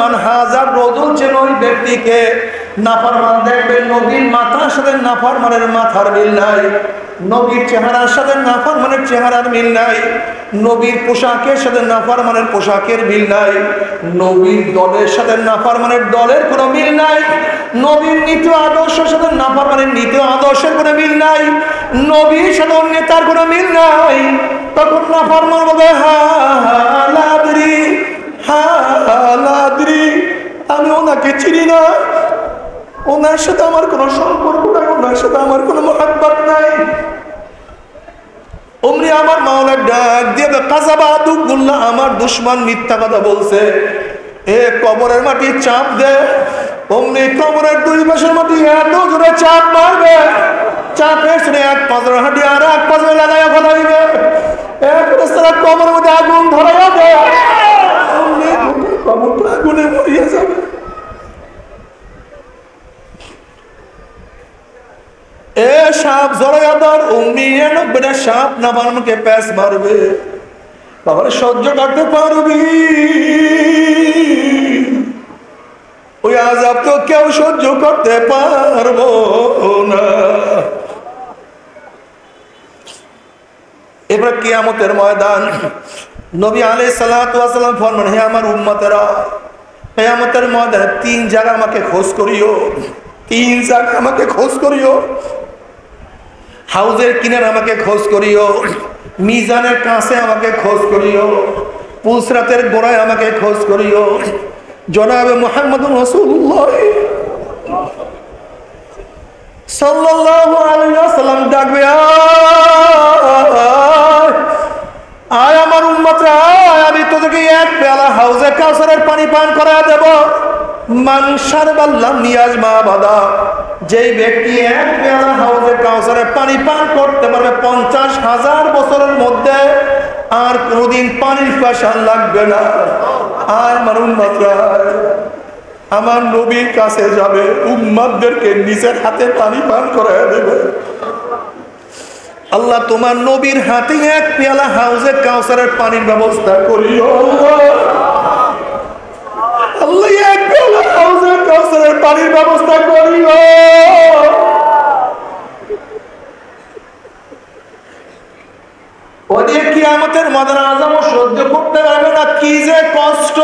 মান হাজার রজুল চেন ওই ব্যক্তিকে। নাফরমান দেখবেন নবীর মাথার সাথে নাফরমানের মাথার মিল নাই, নবীর চেহারার সাথে নাফরমানের চেহারার মিল নাই, নবীর পোশাকের সাথে নাফরমানের পোশাকের মিল নাই, নবীর দলের সাথে নাফরমানের দলের কোনো মিল নাই, নবীর নীতি আদর্শের সাথে নাফরমানের নীতি আদর্শের কোনো মিল নাই, নবীর সাথে নেতার কোনো মিল নাই। তখন নাফরমান বলবে হালাদ্রি হালাদ্রি, আমি ওনাকে চিনি না, ওনার সাথে আমার কোনো সম্পর্ক নাই, ওনার সাথে আমার কোনো মহব্বত নাই। অমনি আমার মাওলা ডাক দিয়ে কাযাবাদুল্লাহ, আমার দুশমন মিথ্যা কথা বলছে। এ কবরের মাটি চাপ দে। অমনি কবরের দুই পাশের মাটি এত জোরে চাপ মারবে, চাপের শুনে এক পাঁচের হাঁটি আর এক পাঁচে লাগাইয়া ফেলাইবে। এক রাস্তার কবরের মধ্যে আগুন ধরাইয়া দেয়, অমনি কবরটা আগুনে মরিয়া যাবে। এ সাপ জড়াইয়া ধর, অমনি বেটা সাপ না বানানোকে প্যাঁচ মারবে, তাহলে সহ্য করতে পারবি? ওই আযাব তো কেউ সহ্য করতে পারবো না। এবার কিয়ামতের ময়দান, নবী আলাইহিস সালাতু ওয়াস সালাম ফরমান, হে আমার উম্মতেরা, কিয়ামতের ময়দানে তিন জায়গা আমাকে খোঁজ করিও, তিন জায়গা আমাকে খোঁজ করিও। হাউজের কিনারে আমাকে খোঁজ করিও, মিজানের কাছে আমাকে খোঁজ করিও, পুলসরাতের গোড়ায় আমাকে খোঁজ করিও। জনাবে মুহাম্মদুর রাসূলুল্লাহ সাল্লাল্লাহু আলাইহি ওয়াসাল্লাম ডাকবে, আয় আমার উম্মতরা, আমি তোদেরকে এক পেয়ালা হাউজে কাউসারের পানি পান করায় দেব। মান শারবাল্লাম ইয়াজমা বাদা, যেই ব্যক্তি এক পেয়ালা হাউজে কাউসারের পানি পান করতে পারবে 50,000 বছরের মধ্যে আর কোনদিন পানির পিপাসা লাগবে না। আর আমার উম্মতরা আমার নবীর কাছে যাবে, উম্মতদেরকে নিজের হাতে পানি পান করায় দেবে। আল্লাহ তোমার নবীর হাতে এক পেয়ালা হাউজে কাউসারের পানির ব্যবস্থা করিও। আল্লাহ এক পেয়ালা হাউজে কাউসারের পানির ব্যবস্থা করিও। ওদের কিয়ামতের ময়দানে আযাব সহ্য করতে পারবে না, কি যে কষ্ট।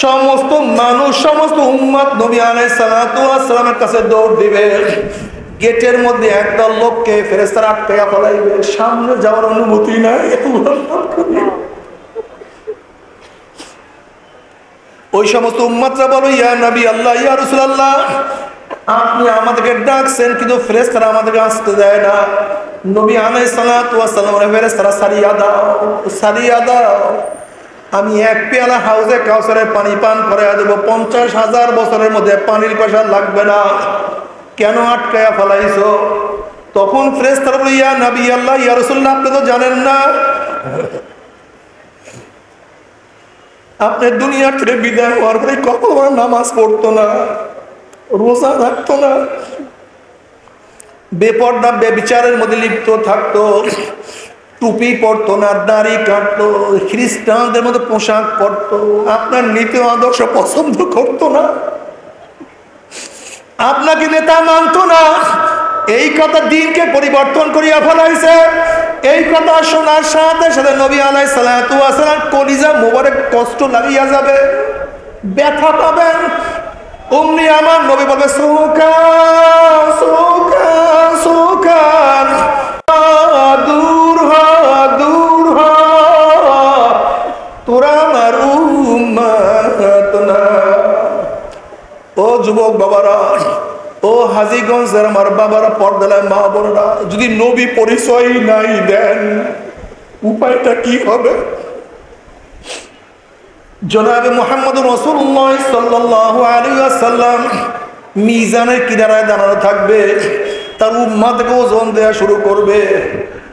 সমস্ত মানুষ, সমস্ত উম্মত নবী আলাইহিস সালাতু ওয়াস সালামের কাছে দৌড় দিবে। গেটের মধ্যে একদল লোককে ফেরেশতারা আটকায়া ফেলাইবে, সামনে যাওয়ার অনুমতি নাই। ওই সমস্ত উম্মতরা বলো, ইয়া নবী আল্লাহ, ইয়া রাসূলুল্লাহ, আপনি আমাদেরকে ডাকছেন কিন্তু ফেরেশতারা আমাদেরকে আসতে দেয় না। নবী আলাইহিস সালাতু ওয়াস সালামের ফেরেশতারা সারিয়া দাও, সারিয়া দাও, আমি এক পেয়ালা হাউজে কাউসারের পানি পান করাইয়া দেব, 50,000 বছরের মধ্যে পানির পিপাসা লাগবে না। কেন আটকায়া ফেলাইছো? তখন ফেরেশতারা বলে, ইয়া নবী আল্লাহ, ইয়া রাসূলুল্লাহ, আপনি তো জানেন না, আপনি দুনিয়া থেকে বিদায় হওয়ার পরে কখনো নামাজ পড়তো না, রোজা রাখতো না, বেপরদা বেবিচারের মধ্যে লিপ্ত থাকতো, টুপি পরতো না, দাড়ি কাটতো, খ্রিস্টানদের মতো পোশাক পরতো, আপনার নীতি আদর্শ পছন্দ করতো না, আপনাকে নেতা মানতো না। এই কথা দিনকে পরিবর্তন করিয়া ফেলাইছে। এই কথা শোনার সাথে সাথে নবী আলাইহিস সালাতু ওয়াস সালাম কলিজা মোবারক কষ্ট লাগিয়া যাবে, ব্যথা পাবেন। অমনি আমার নবী বলবে, সুকান সুকান সুকান, দূর হ দূর হ, তোরা আমার উম্মত না। ও যুবক বাবারা, ও হাজীগঞ্জের আমার বাবারা, পর্দালায় মা বোনেরা, যদি নবী পরিচয় নাই দেন, উপায়টা কি হবে? জনাবে মুহাম্মদুর রাসূলুল্লাহ সাল্লাল্লাহু আলাইহি ওয়াসাল্লাম মিজানের কিনারায় দাঁড়ানো থাকবে, তার উম্মতকে ওজন দেয়া শুরু করবে।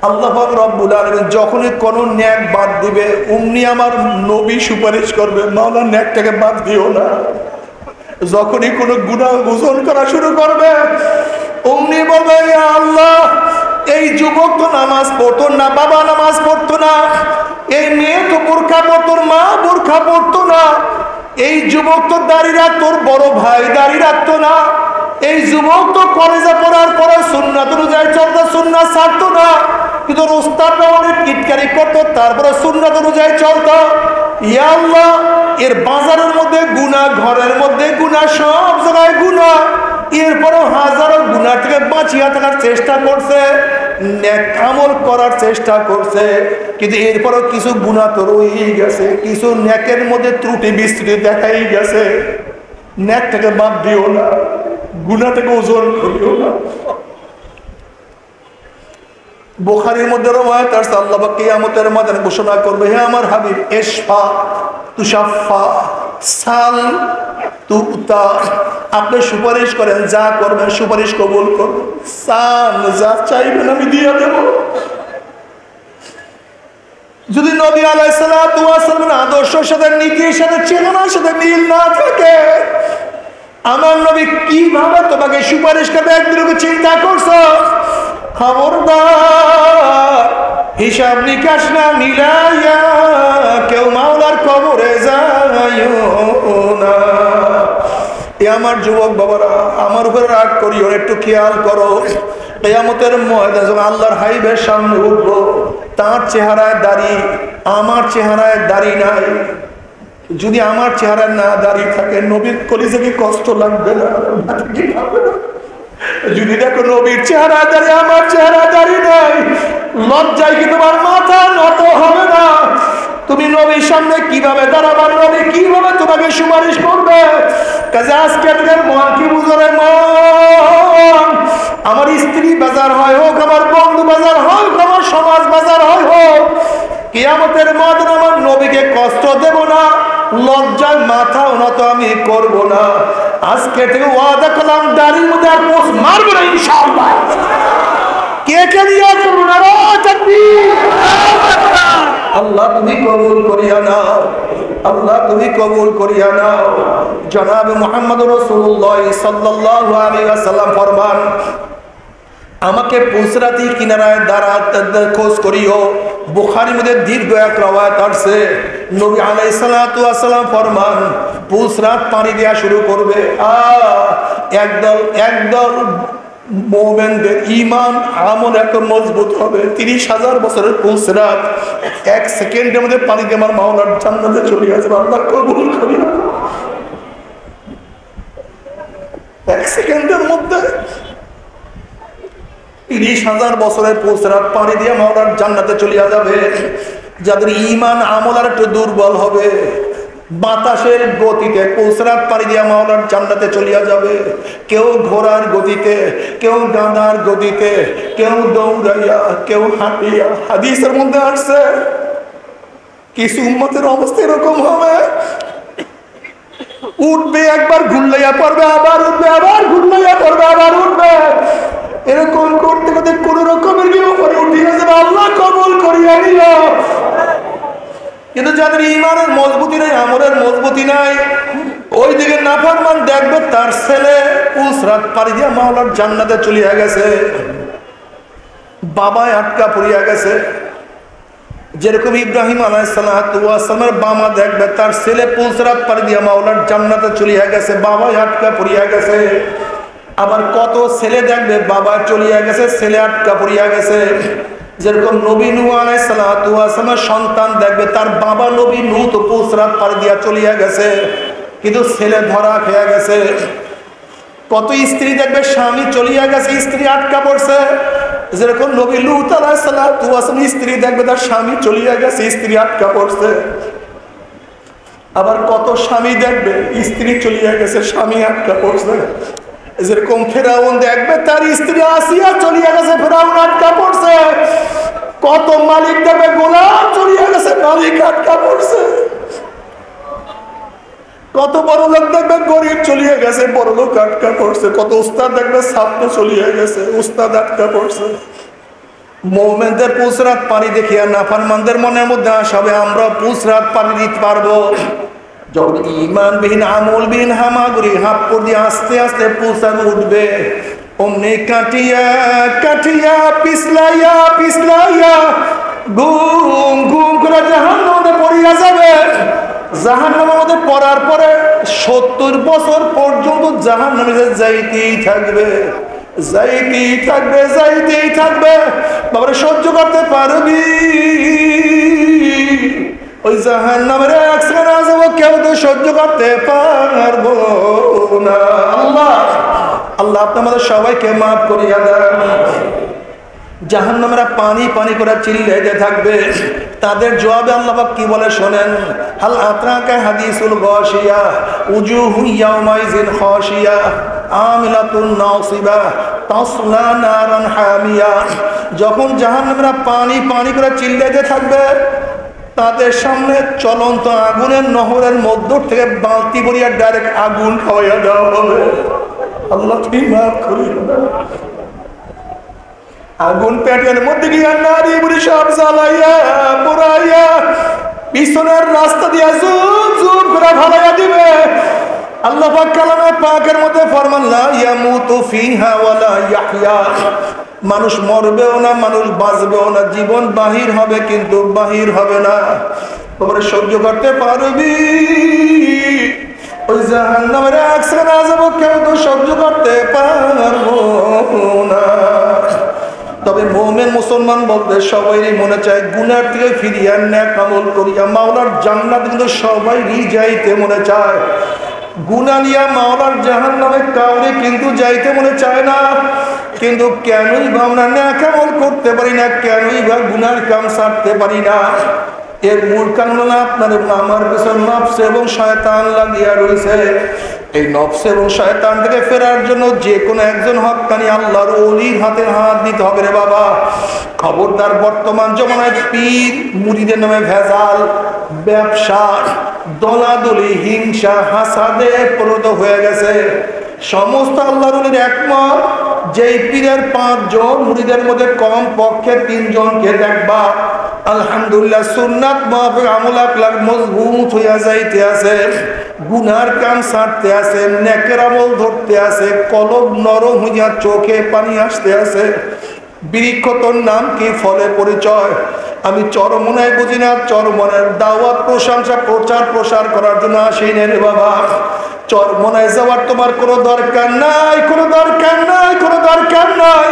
আল্লাহ পাক রব্বুল আলামিন যখনই কোন ন্যাক বাদ দিবে, অমনি আমার নবী সুপারিশ করবে, মাওলা ন্যাকটাকে বাদ দিও না। যখনই কোনো গুনাহ ওজন করা শুরু করবে, অমনি বলবে, ইয়া আল্লাহ, এই যুবক তো নামাজ পড়তো না, বাবা নামাজ পড়তো না, এই মেয়ে তো বোরখা পড়তো, মা বোরখা পড়তো না, এই যুবক তো দাড়ি রাখতো, তোর বড় ভাই দাড়ি রাখতো না। এই যুবক তো কলেজে পড়ার পরে সুন্নাত অনুযায়ী চলতো, সুন্নাত ছাড়তো না। কিন্তু ওস্তাদরা অনেক কিটকারি করতো, তারপরে সুন্নাত অনুযায়ী চলতো। ইয়া আল্লাহ, এর বাজারের মধ্যে গুনাহ, ঘরের মধ্যে গুনাহ, সব জায়গায় গুনাহ। এরপরও হাজারো গুনাহ থেকে বাঁচিয়ে থাকার চেষ্টা করছে, নেক আমল করার চেষ্টা করছে, কিন্তু এরপরও কিছু গুনাহ তো রয়েই গেছে, কিছু নেকের মধ্যে ত্রুটি বিস্তৃতি দেখাই গেছে। নেক থেকে বাদ দিও না, গুনাহ থেকে ওজন করিও না। বুখারীর মধ্যে রওয়ায়াত আছে, আল্লাহ পাক কিয়ামতের ময়দানে ঘোষণা করবে, হে আমার হাবিব, ইশফা তুশাফা সাল তুতা, আপনি সুপারিশ করেন, যা করবেন সুপারিশ কবুল করবেন, সান যা চাইবেন আমি দিয়ে দেব। যদি নবী আলাইহিস সালাতু ওয়াস সালামের আদর্শের সাথে, নীতির সাথে, চেতনার সাথে মিল না থাকে, আমার নবী কিভাবে তোমাকে সুপারিশ করবে একদিনকে চিন্তা করছো? খবরদার, হিসাব নিকাশ না মিলাইয়া কেউ মাওলার কবরে যাইও না। এ আমার যুবক বাবারা, আমার উপরে রাগ করিও, একটু খেয়াল করো। কিয়ামতের ময়দানে যখন আল্লাহর হাইবের সামনে উঠবো, তার চেহারায় দাড়ি, আমার চেহারায় দাড়ি নাই। যদি আমার চেহারায় না দাঁড়িয়ে থাকে, নবীর কলিজা কি কষ্ট লাগবে না? যদি দেখো নবীর চেহারা দাঁড়িয়ে, আমার চেহারা দাঁড়িয়ে নাই, লজ্জায় কি তোমার মাথা নত হবে না? তুমি নবীর সামনে কিভাবে দাঁড়াবার? নবী কিভাবে তোমাকে সুপারিশ করবে? কাজে আজকে মন কি বুঝরে, মন আমার স্ত্রী বাজার হয় হোক, আমার বন্ধু বাজার হয় হোক, আমার সমাজ বাজার হয় হোক, কিয়ামতের ময়দানে আমার নবীকে কষ্ট দেব না, লজ্জায় মাথা উন্নত আমি করব না। আজকে থেকে ওয়াদা করলাম, দাড়ির মধ্যে আর পোষ মারবো না ইনশাআল্লাহ। কে কে নিয়ে করবো না? আল্লাহ তুমি কবুল করিয়া নাও, আল্লাহ তুমি কবুল করিয়া নাও। জনাবে মুহাম্মদ রাসূলুল্লাহ সাল্লাল্লাহু আলাইহি ওয়াসাল্লাম ফরমান, আমাকে পুসরাতি কিনারায় দাঁড়াতে খোঁজ করিও। বুখারীর মধ্যে দীর্ঘ এক রওয়ায়াত আছে, নবী আলাইহিস সালাতু ওয়াস সালাম ফরমান, পুসরাত পানি দেয়া শুরু করবে। একদল মুমিনদের ঈমান আমল এত মজবুত হবে, 30,000 বছরের পুসরাত এক সেকেন্ডের মধ্যে পানি দিয়ে আমার মাওলার জান্নাতে চলে আসবে। আল্লাহ কবুল করিয়া, এক সেকেন্ডের মধ্যে 30,000 বছরের পুসরাত পানি দিয়ে মাওলার জান্নাতে চলিয়া যাবে। যাদের ঈমান আমল আর একটু দুর্বল হবে, বাতাসের গতিতে পুসরাত পানি দিয়ে মাওলার জান্নাতে চলিয়া যাবে। কেউ ঘোড়ার গতিতে, কেউ গাধার গতিতে, কেউ দৌড়াইয়া, কেউ হাঁটিয়া। হাদিসের মধ্যে আসছে কিছু উম্মতের অবস্থা এরকম হবে, উঠবে একবার ঘুরলাইয়া পড়বে, আবার উঠবে, আবার ঘুরলাইয়া পড়বে, আবার উঠবে। এরকম করতে করতে কোন রকমের কি উপরে উঠে যাবে। আল্লাহ কবুল করিয়া নিল। কিন্তু যাদের ঈমানের মজবুতি নাই, আমলের মজবুতি নাই, ওই দিকে নাফরমান দেখবে তার ছেলে পুসরাত পাড়ি দিয়া মাওলার জান্নাতে চলিয়া গেছে, বাবায় আটকা পড়িয়া গেছে। যেরকম ইব্রাহিম আলাইহিস সালামের বাবা দেখবে তার ছেলে পুসরাত পাড়ি দিয়া মাওলার জান্নাতে চলিয়া গেছে, বাবায় আটকা পড়িয়া গেছে। আবার কত ছেলে দেখবে বাবা চলিয়া গেছে, ছেলে আটকা পড়িয়া গেছে। যেরকম নবী নূহ আলাইহিস সালাতু ওয়াস সালামের সন্তান দেখবে তার বাবা নবী নূহ তো পুসরাত পাড়ি দিয়া চলিয়া গেছে, কিন্তু ছেলে ধরা খেয়ে গেছে। কত স্ত্রী দেখবে স্বামী চলিয়া গেছে, স্ত্রী আটকা পড়ছে। যেরকম নবী লূত আলাইহিস সালাতু ওয়াস সালামের স্ত্রী দেখবে তার স্বামী চলিয়া গেছে, স্ত্রী আটকা পড়ছে। আবার কত স্বামী দেখবে স্ত্রী চলিয়া গেছে, স্বামী আটকা পড়ছে। যেরকম ফেরাউন দেখবে তার স্ত্রী আসিয়া চলিয়া গেছে, ফেরাউন আটকা পড়ছে। কত মালিক দেখবে গোলাম চলিয়া গেছে, মালিক আটকা পড়ছে। কত বড় লোক দেখবে গরিব চলিয়া গেছে, বড় লোক আটকা পড়ছে। কত উস্তাদ দেখবে ছাত্র চলিয়া গেছে, উস্তাদ আটকা পড়ছে। মুমিনদের পুসরাত পানি দেখিয়া নাফরমানদের মনের মধ্যে আসবে আমরা পুসরাত পানি দিতে পারবো। যখন ঈমানবিহীন আমলবিহীন হামাগুড়ি হাপ্পড় দিয়ে আস্তে আস্তে পুসরাত উঠবে, অমনি কাটিয়া কাটিয়া পিছলাইয়া পিছলাইয়া ঘুম ঘুম করে জাহান্নামে পড়িয়া যাবে। জাহান্নামের মধ্যে পড়ার পরে 70 বছর পর্যন্ত জাহান্নামে যাইতেই থাকবে, যাইতেই থাকবে, যাইতেই থাকবে। বাবারে সহ্য করতে পারবি? ওই জাহান্নামের এক সেকেন্ড আসবো, কেউ তো সহ্য করতে পারবো না। আল্লাহ আল্লাহ আপনি আমাদের সবাইকে মাফ করিয়া দেন। জাহান্নামীরা পানি পানি করে চিল্লাইতে থাকবে। তাদের জবাবে আল্লাহ পাক কি বলে শোনেন, হাল আতরাকা হাদিসুল গাশিয়া উজুহু ইয়াউমাইজিন খাশিয়া আমিলাতুন নাসিবা তাসলা নারান হামিয়া। যখন জাহান্নামীরা পানি পানি করে চিল্লাইতে থাকবে, তাদের সামনে চলন্ত আগুনের নহরের মধ্য থেকে বালতি ভরিয়া ডাইরেক্ট আগুন খাওয়াইয়া দেওয়া হবে। আল্লাহ তুমি মাফ করিও। আগুন পেটের মধ্যে গিয়া নারী বুড়ি সব জ্বালাইয়া পোড়াইয়া পিছনের রাস্তা দিয়া জুম জুম করে ভালাইয়া দিবে। আল্লাহ পাক কালামে পাকের মধ্যে ফরমান, লা ইয়ামুতু ফিহা ওয়ালা ইয়াহইয়া। মানুষ মরবেও না, মানুষ বাঁচবেও না, জীবন বাহির হবে কিন্তু বাহির হবে না। তোমরা সহ্য করতে পারবি? ওই জাহান্নামের এক সেকেন্ড আসবো, কেউ তো সহ্য করতে পারবো না। তবে মুমিন মুসলমান বলতে সবাই মনে চায় গুনার থেকে ফিরিয়া নেক আমল করিয়া মাওলার জান্নাত কিন্তু সবাইই যাইতে মনে চায়। গুনাহ নিয়া মাওলার জাহান্নামে কাউরে কিন্তু যাইতে মনে চায় না। কিন্তু কেনই বা আমরা নেক আমল করতে পারি না, কেনই বা গুনার কাম ছাড়তে পারি না? এর মূল কারণ হলো আপনার আমার পিছনে নফস এবং শয়তান লাগিয়া রয়েছে। এই নফস এবং শয়তান থেকে ফেরার জন্য যে কোনো একজন হক্কানি আল্লাহর ওলির হাতে হাত দিতে হবে রে বাবা। খবরদার, বর্তমান জমানায় পীর মুরিদের নামে ভেজাল, ব্যবসা, দলাদলি, হিংসা, হাসাদে প্রদ হয়ে গেছে। সমস্ত আল্লাহর ওলির একমত, যেই পীরের 5 জন মুরিদের মধ্যে কম পক্ষে 3 জনকে দেখবা আলহামদুলিল্লাহ সুন্নাত মাফিক আমল আকলাক মজবুত হইয়া যাইতে আছে, গুনার কাম ছাড়তে আছে, নেকের আমল ধরতে আছে, কলব নরম হইয়া চোখে পানি আসতে আছে। বৃক্ষ তোর নাম কি, ফলে পরিচয়। আমি চরমনায় বুঝি না, চরমনের দাওয়াত প্রশংসা প্রচার প্রসার করার জন্য আসি না রে বাবা। চরমনায় যাওয়ার তোমার কোনো দরকার নাই, কোনো দরকার নাই, কোনো দরকার নাই।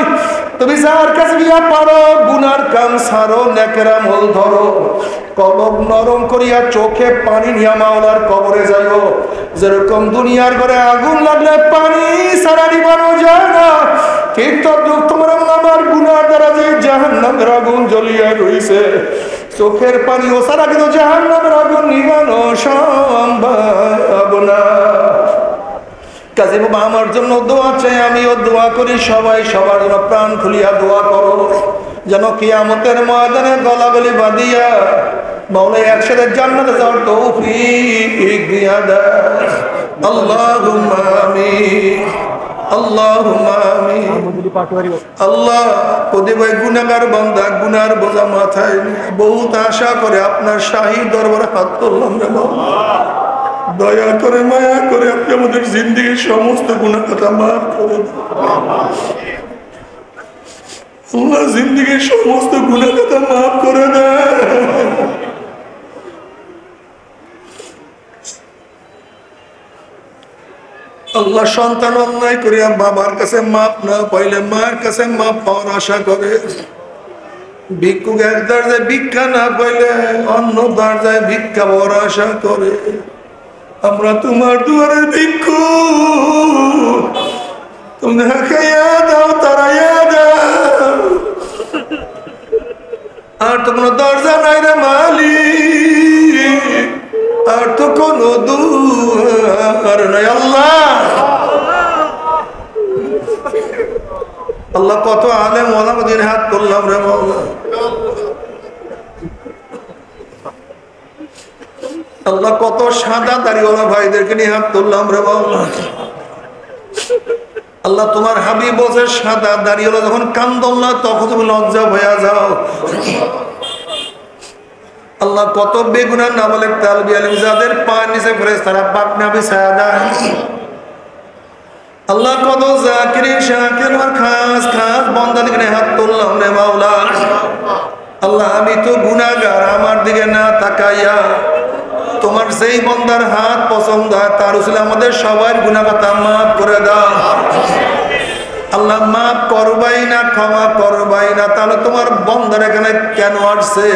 তুমি যার কাছে গিয়া পারো গুনার কাম ছাড়ো, নেকের আমল ধরো, কলব নরম করিয়া চোখে পানি নিয়া মাওলার কবরে যাইও। যেরকম দুনিয়ার ঘরে আগুন লাগলে পানি ছাড়া নিবানো যায় না, ঠিক তদ্রুপ তোমার আমার গুনার দ্বারা যে জাহান্নামের আগুন জ্বলিয়া রইছে, চোখের পানি ও ছাড়া কিন্তু জাহান্নামের আগুন নিবানো সম্ভব না। কাজে বাবা আমার জন্য দোয়া চাই, আমিও দোয়া করি, সবাই সবার জন্য প্রাণ খুলিয়া দোয়া করো, যেন কিয়ামতের ময়দানে গলাগলি বাঁধিয়া মাওলা একসাথে জান্নাতে যাওয়ার তৌফিক দিয়া দেয়। আল্লাহুম্মা আমিন, আল্লাহুম্মা আমিন। আল্লাহ প্রতিভাই গুনাহগার বান্দা, গুনার বোঝা মাথায় বহুত আশা করে আপনার শাহী দরবারে হাত তুললাম রে বাবা। দয়া করে মায়া করে আপনি আমাদের জিন্দেগির সমস্ত গুনাহ কথা মাফ করে দেন আল্লাহ, জিন্দেগির সমস্ত গুনাহ কথা মাফ করে দেন। আল্লাহ সন্তান অন্যায় করে বাবার কাছে মাপ না পাইলে মায়ের কাছে মাপ পাওয়ার আশা করে, ভিক্ষুক এক দরজায় ভিক্ষা না পাইলে অন্য দরজায় ভিক্ষা পাওয়ার আশা করে। আমরা তোমার দুয়ারের ভিক্ষু, তুমি খাইয়া দাও, তারাইয়া দাও, আর তো কোনো দরজা নাই রে মালিক, আর তো কোনো দুয়ার নাই। আল্লাহ আল্লাহ কত আলেম ওলামাদের হাত তুললাম রে মাওলা। আল্লাহ কত সাদা দাড়িওয়ালা ভাইদেরকে নিয়ে হাত তুললাম রে বাবা। আল্লাহ তোমার হাবিব বলছে সাদা দাড়িওয়ালা যখন কান্দল না তখন তুমি লজ্জা হয়ে যাও। আল্লাহ কত বেগুনার নাবালেগ তালবি আলিম যাদের পায়ের নিচে ফেরেশতারা পাক নাবি ছায়া দেয়। আল্লাহ কত জাকিরিন শাকির আর খাস খাস বান্দাদের নিয়ে হাত তুললাম রে মাওলা। আল্লাহ আমি তো গুনাহগার, আমার দিকে না তাকাইয়া তোমার যেই বন্দার হাত পছন্দ হয় তার উসিলায় আমাদের সবার গুনাহ খাতা মাফ করে দাও আল্লাহ। মাফ করবাই না, ক্ষমা করবাই না, তাহলে তোমার বন্দার এখানে কেন আসছে?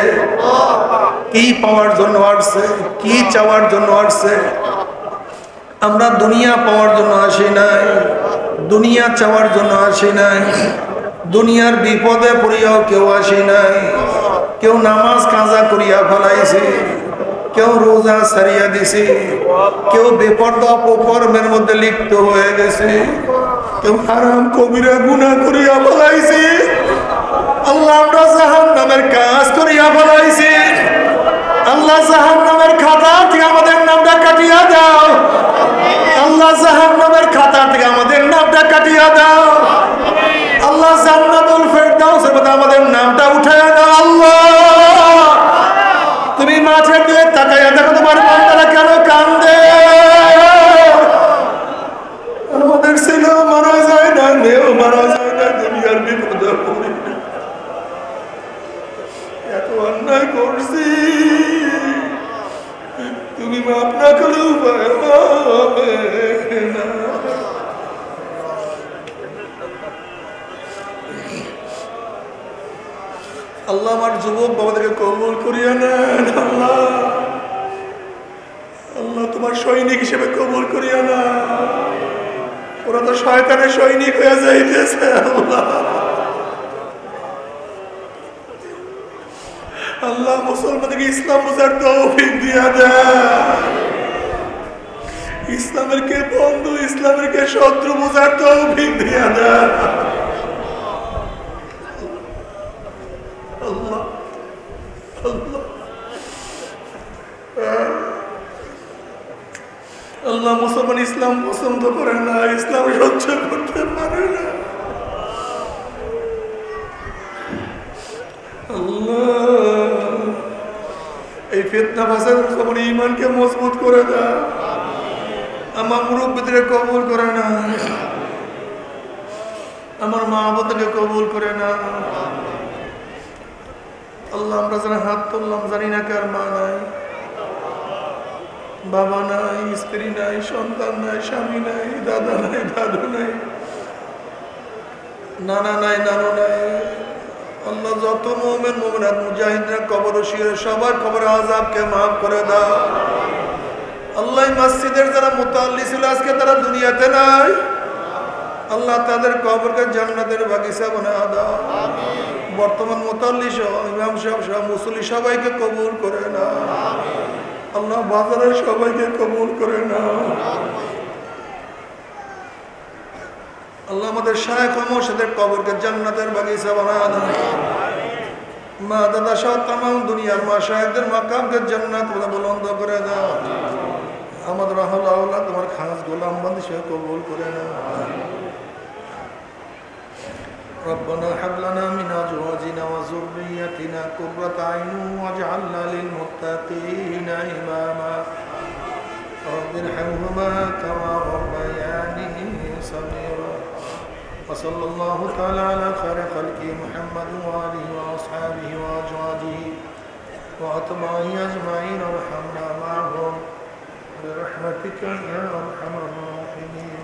কি পাওয়ার জন্য আসছে? কি চাওয়ার জন্য আসছে? আমরা দুনিয়া পাওয়ার জন্য আসি নাই, দুনিয়া চাওয়ার জন্য আসি নাই, দুনিয়ার বিপদে পড়িয়াও কেউ আসি নাই। কেউ নামাজ কাজা করিয়া ফেলাইছে, কেউ রোজা ছাড়িয়া দিছে, কেউ বেপরদা অপকর্মের মধ্যে লিপ্ত হয়ে গেছে, কেউ হারাম কবিরা গুনাহ করিয়া ফেলাইছে। আল্লাহ আমরা জাহান্নামের কাজ করিয়া ফেলাইছি। আল্লাহ জাহান্নামের খাতা থেকে আমাদের নামটা কাটিয়া দাও। আল্লাহ জাহান্নামের খাতা থেকে আমাদের নামটা কাটিয়া দাও। আল্লাহ জান্নাতুল ফেরদাউসের মধ্যে আমাদের নামটা উঠাইয়া দাও। আল্লাহ তুমি মাঠের দিকে তাকাইয়া দেখো তোমার বান্দারা কেন কান্দে। আমাদের ছেলেও মারা যায় না, মেয়েও মারা যায় না, দুনিয়ার বিপদে পড়ে এত অন্যায় করছি, তুমি মাফ না করে উপায় হবে না। আল্লাহ আমার যুবক বাবাদেরকে কবুল করিয়া নেন। আল্লাহ আল্লাহ তোমার সৈনিক হিসেবে কবুল করিয়া না। ওরা তো শয়তানের সৈনিক হয়ে যাইতেছে। আল্লাহ আল্লাহ মুসলমানদেরকে ইসলাম বোঝার তৌফিক দিয়া দেয়। ইসলামের কে বন্ধু, ইসলামের কে শত্রু বোঝার তৌফিক দিয়া দেয়। আল্লাহ আল্লাহ আল্লাহ মুসলমান ইসলাম পছন্দ করে না, ইসলাম সহ্য করতে পারে না। আল্লাহ এই ফিতনা ফাসাদ মুসলমান ঈমানকে মজবুত করে দাও। আমার মুরব্বিদের কবুল করে না, আমার মা বাবাকে কবুল করে না। আল্লাহ আমরা যারা হাত তুললাম জানি না কার মা নাই, বাবা নাই, স্ত্রী নাই, সন্তান নাই, স্বামী নাই, দাদা নাই, দাদু নাই, নানা নাই, নানু নাই। আল্লাহ যত মুমিন মুমিনাত মুজাহিদরা কবর ও শিয়রে সবার কবর আযাবকে maaf করে দাও। আল্লাহ মসজিদের যারা মুতাল্লি ছিল আজকে তারা দুনিয়াতে নাই, আল্লাহ তাদের কবরকে জান্নাতের বাগিচা বানায় দাও। আমিন। বর্তমান মুতাল্লি সহ ইমাম সাহেব সহ মুসল্লি সবাইকে কবুল করে নাও। আমিন। আল্লাহ বাজারের সবাইকে কবুল করে নাও। আল্লাহ আমাদের শায়েখ ও মুর্শিদের কবরকে জান্নাতের বাগিচা বানায় দাও। মা দাদা সহ तमाम দুনিয়ার মাশায়েখদের মাকামকে জান্নাত বুলন্দ করে দাও। আমাদের আল্লাহ তোমার খাস গোলাম বান্দা সহ কবুল করে নাও। ربنا هب لنا من ازواجنا وذرياتنا قرة اعين واجعلنا للمتقين اماما رب ارحمهما كما ربياني صغيرا وصلى الله تعالى على خير خلقه محمد وآله وأصحابه وأزواجه وأتباعه أجمعين وارحمنا معهم برحمتك يا أرحم الراحمين.